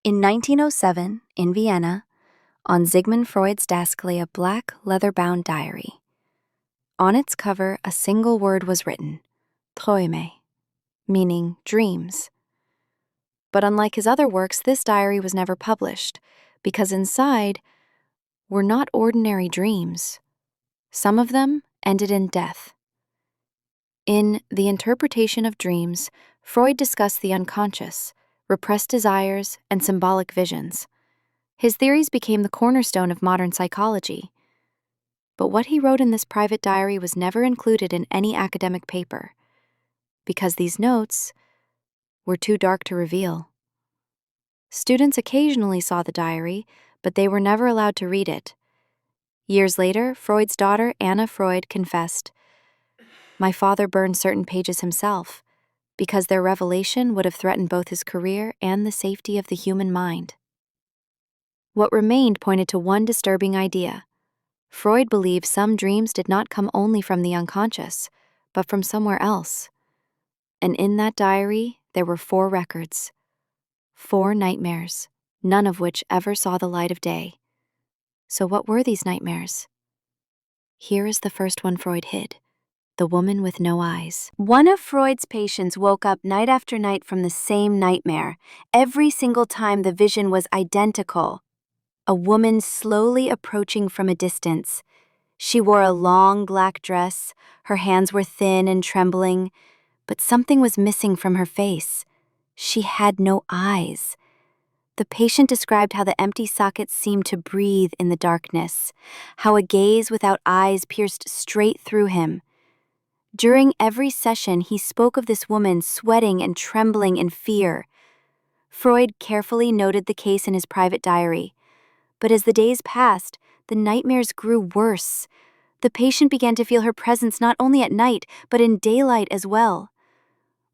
In 1907, in Vienna, on Sigmund Freud's desk lay a black leather-bound diary. On its cover, a single word was written, Träume, meaning dreams. But unlike his other works, this diary was never published, because inside were not ordinary dreams. Some of them ended in death. In The Interpretation of Dreams, Freud discussed the unconscious, repressed desires, and symbolic visions. His theories became the cornerstone of modern psychology. But what he wrote in this private diary was never included in any academic paper, because these notes were too dark to reveal. Students occasionally saw the diary, but they were never allowed to read it. Years later, Freud's daughter, Anna Freud, confessed, "My father burned certain pages himself, because their revelation would have threatened both his career and the safety of the human mind." What remained pointed to one disturbing idea. Freud believed some dreams did not come only from the unconscious, but from somewhere else. And in that diary, there were 4 records. 4 nightmares, none of which ever saw the light of day. So what were these nightmares? Here is the first one Freud hid. The woman with no eyes. One of Freud's patients woke up night after night from the same nightmare. Every single time the vision was identical. A woman slowly approaching from a distance. She wore a long black dress, her hands were thin and trembling, but something was missing from her face. She had no eyes. The patient described how the empty sockets seemed to breathe in the darkness, how a gaze without eyes pierced straight through him. During every session, he spoke of this woman sweating and trembling in fear. Freud carefully noted the case in his private diary. But as the days passed, the nightmares grew worse. The patient began to feel her presence not only at night, but in daylight as well.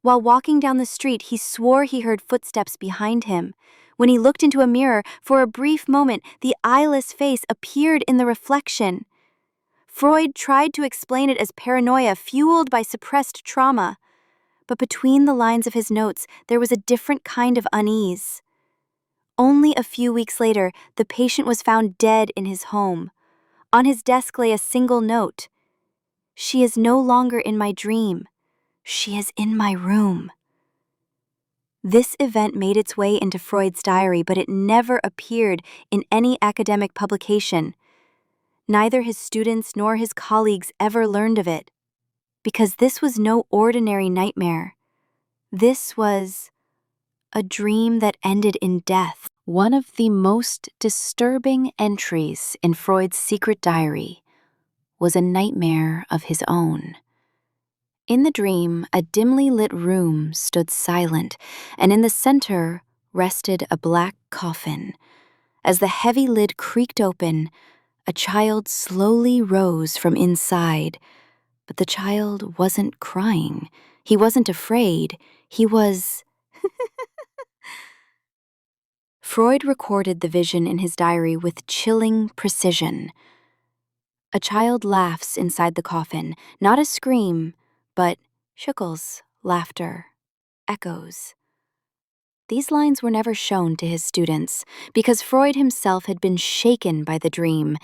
While walking down the street, he swore he heard footsteps behind him. When he looked into a mirror, for a brief moment, the eyeless face appeared in the reflection. Freud tried to explain it as paranoia fueled by suppressed trauma. But between the lines of his notes, there was a different kind of unease. Only a few weeks later, the patient was found dead in his home. On his desk lay a single note. "She is no longer in my dream. She is in my room." This event made its way into Freud's diary, but it never appeared in any academic publication. Neither his students nor his colleagues ever learned of it, because this was no ordinary nightmare. This was a dream that ended in death. One of the most disturbing entries in Freud's secret diary was a nightmare of his own. In the dream, a dimly lit room stood silent, and in the center rested a black coffin. As the heavy lid creaked open, a child slowly rose from inside. But the child wasn't crying. He wasn't afraid. He was... Freud recorded the vision in his diary with chilling precision. A child laughs inside the coffin, not a scream, but shuckles, laughter, echoes. These lines were never shown to his students, because Freud himself had been shaken by the dream.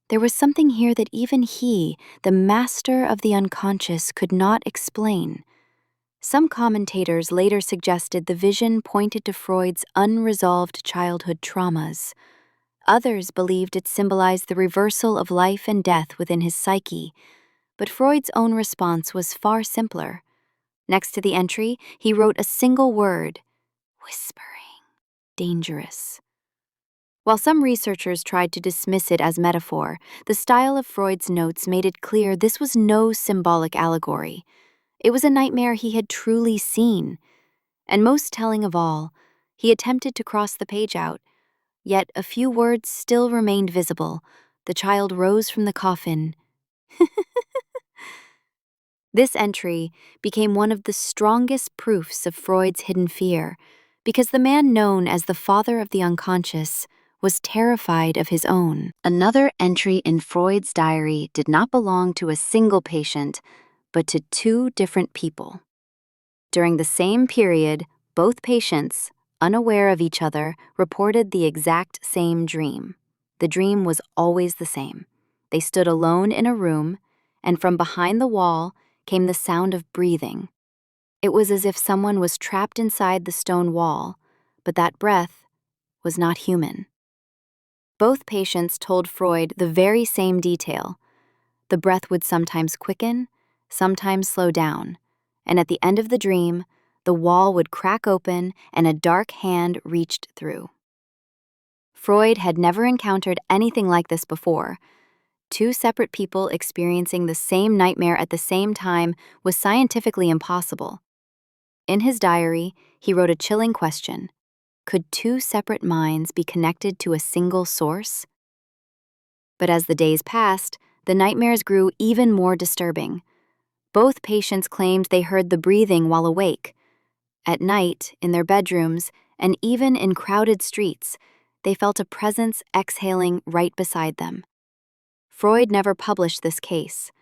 There was something here that even he, the master of the unconscious, could not explain. Some commentators later suggested the vision pointed to Freud's unresolved childhood traumas. Others believed it symbolized the reversal of life and death within his psyche. But Freud's own response was far simpler. Next to the entry, he wrote a single word, whispering, dangerous. While some researchers tried to dismiss it as metaphor, the style of Freud's notes made it clear this was no symbolic allegory. It was a nightmare he had truly seen. And most telling of all, he attempted to cross the page out, yet a few words still remained visible. The child rose from the coffin. This entry became one of the strongest proofs of Freud's hidden fear, because the man known as the father of the unconscious was terrified of his own. Another entry in Freud's diary did not belong to a single patient, but to 2 different people. During the same period, both patients, unaware of each other, reported the exact same dream. The dream was always the same. They stood alone in a room, and from behind the wall came the sound of breathing. It was as if someone was trapped inside the stone wall, but that breath was not human. Both patients told Freud the very same detail. The breath would sometimes quicken, sometimes slow down, and at the end of the dream, the wall would crack open and a dark hand reached through. Freud had never encountered anything like this before. Two separate people experiencing the same nightmare at the same time was scientifically impossible. In his diary, he wrote a chilling question: could two separate minds be connected to a single source? But as the days passed, the nightmares grew even more disturbing. Both patients claimed they heard the breathing while awake. At night, in their bedrooms, and even in crowded streets, they felt a presence exhaling right beside them. Freud never published this case.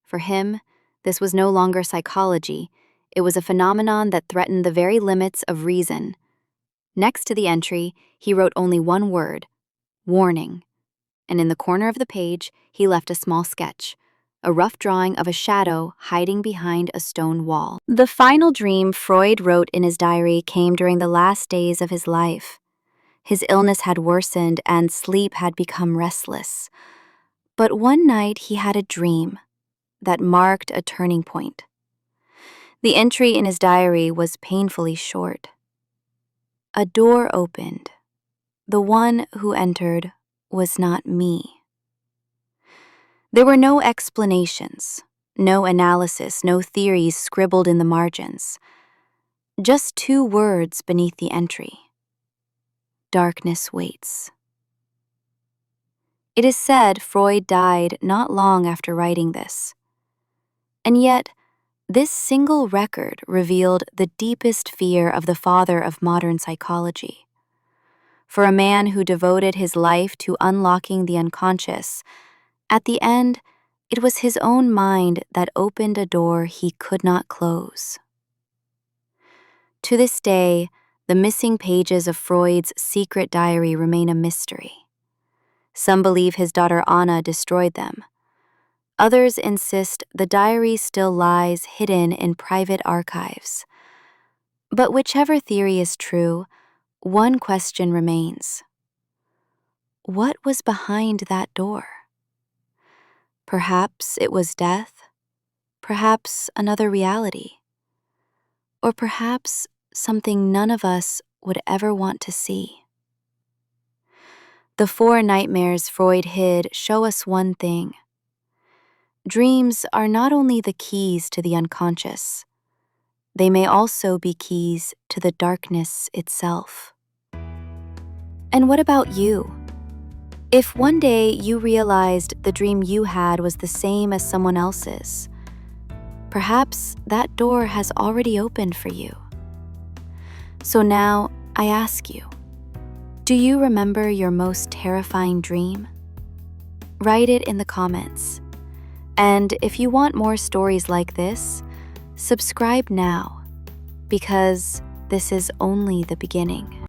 For him, this was no longer psychology. It was a phenomenon that threatened the very limits of reason. Next to the entry, he wrote only one word: warning. And in the corner of the page, he left a small sketch, a rough drawing of a shadow hiding behind a stone wall. The final dream Freud wrote in his diary came during the last days of his life. His illness had worsened and sleep had become restless. But one night he had a dream that marked a turning point. The entry in his diary was painfully short. A door opened. The one who entered was not me. There were no explanations, no analysis, no theories scribbled in the margins. Just two words beneath the entry: darkness waits. It is said Freud died not long after writing this. And yet, this single record revealed the deepest fear of the father of modern psychology. For a man who devoted his life to unlocking the unconscious, at the end, it was his own mind that opened a door he could not close. To this day, the missing pages of Freud's secret diary remain a mystery. Some believe his daughter Anna destroyed them. Others insist the diary still lies hidden in private archives. But whichever theory is true, one question remains. What was behind that door? Perhaps it was death, perhaps another reality, or perhaps something none of us would ever want to see. The 4 nightmares Freud hid show us one thing. Dreams are not only the keys to the unconscious, they may also be keys to the darkness itself. And what about you? If one day you realized the dream you had was the same as someone else's, perhaps that door has already opened for you. So now I ask you, do you remember your most terrifying dream? Write it in the comments. And if you want more stories like this, subscribe now, because this is only the beginning.